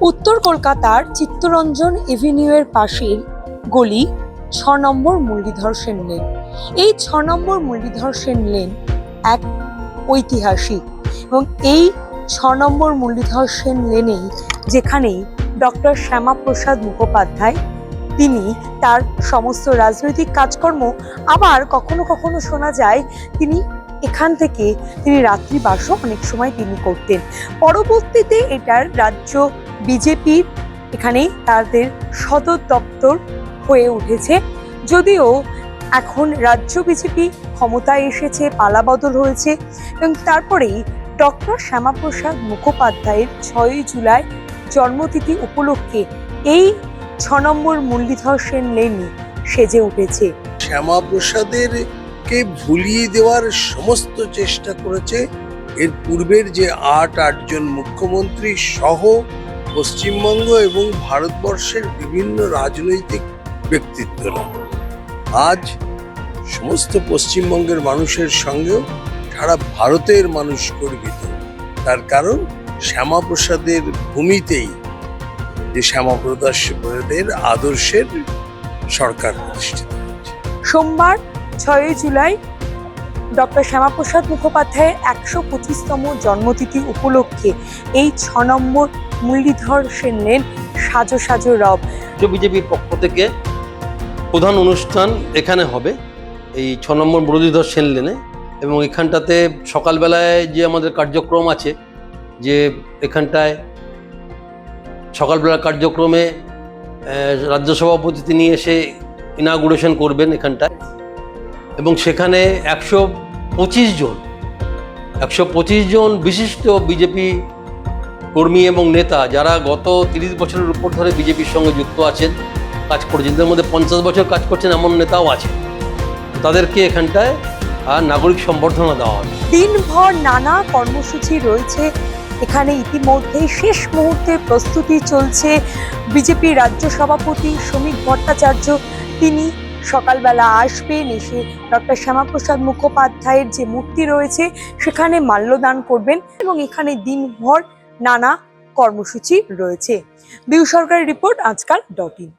উত্তর কলকাতার চিত্তরঞ্জন এভিনিউয়ের পাশের গলি ৬ নম্বর মুরলীধর সেন লেন। এই ৬ নম্বর মুরলীধর সেন লেন এক ঐতিহাসিক এবং এই ৬ নম্বর মুরলীধর সেন লেনেই যেখানেই ডক্টর শ্যামাপ্রসাদ মুখোপাধ্যায় তিনি তার সমস্ত রাজনৈতিক কাজকর্ম, আবার কখনো কখনো শোনা যায় এখান থেকে তিনি রাত্রিবাসও অনেক সময় তিনি করতেন। পরবর্তীতে এটার রাজ্য বিজেপির এখানে তাদের সদর দপ্তর হয়ে উঠেছে। যদিও এখন রাজ্য বিজেপি ক্ষমতায় এসেছে, পালাবদল হয়েছে এবং তারপরেই ডক্টর শ্যামাপ্রসাদ মুখোপাধ্যায়ের ৬ই জুলাই জন্মতিথি উপলক্ষে এই ৬ নম্বর মুরলীধর সেন লেনই সেজে উঠেছে। শ্যামাপ্রসাদের কে ভুলিয়ে দেওয়ার সমস্ত চেষ্টা করেছে এর পূর্বের যে ৮জন মুখ্যমন্ত্রী সহ পশ্চিমবঙ্গ এবং ভারতবর্ষের বিভিন্ন রাজনৈতিক ব্যক্তিত্বরা। আজ সমস্ত পশ্চিমবঙ্গের মানুষের সঙ্গেও সারা ভারতের মানুষ গর্বিত। তার কারণ শ্যামাপ্রসাদের ভূমিতেই যে শ্যামাপ্রসাদের আদর্শের সরকার প্রতিষ্ঠিত হয়েছে। সোমবার ৬ই জুলাই ডক্টর শ্যামাপ্রসাদ মুখোপাধ্যায়ের ১২৫তম জন্মতিথি উপলক্ষে এই ৬ নম্বর মুরলীধর সেন লেন সাজো সাজো রব। বিজেপির পক্ষ থেকে প্রধান অনুষ্ঠান এখানে হবে এই ৬ নম্বর মুরলীধর সেন লেনে, এবং এখানটাতে সকালবেলায় যে আমাদের কার্যক্রম আছে, যে এখানটায় সকালবেলা কার্যক্রমে রাজ্য সভাপতি তিনি এসে ইনাগুরেশন করবেন এখানটায়, এবং সেখানে ১২৫ জন বিশিষ্ট বিজেপি কর্মী এবং নেতা যারা গত ৩০ বছরের উপর ধরে বিজেপির সঙ্গে যুক্ত আছেন, কাজ করছেন, তাদের মধ্যে ৫০ বছর কাজ করছেন এমন নেতাও আছে, তাদেরকে এখানটায় নাগরিক সম্বর্ধনা দেওয়া হবে। দিনভর নানা কর্মসূচি রয়েছে এখানে। ইতিমধ্যে শেষ মুহূর্তের প্রস্তুতি চলছে। বিজেপি রাজ্য সভাপতি শ্রমিক ভট্টাচার্য তিনি সকালবেলা আসবেন, এসে ডক্টর শ্যামাপ্রসাদ মুখোপাধ্যায়ের যে মূর্তি রয়েছে সেখানে মাল্যদান করবেন এবং এখানে দিনভর নানা কর্মসূচি রয়েছে। বিউ সরকারের রিপোর্ট, আজকাল.in।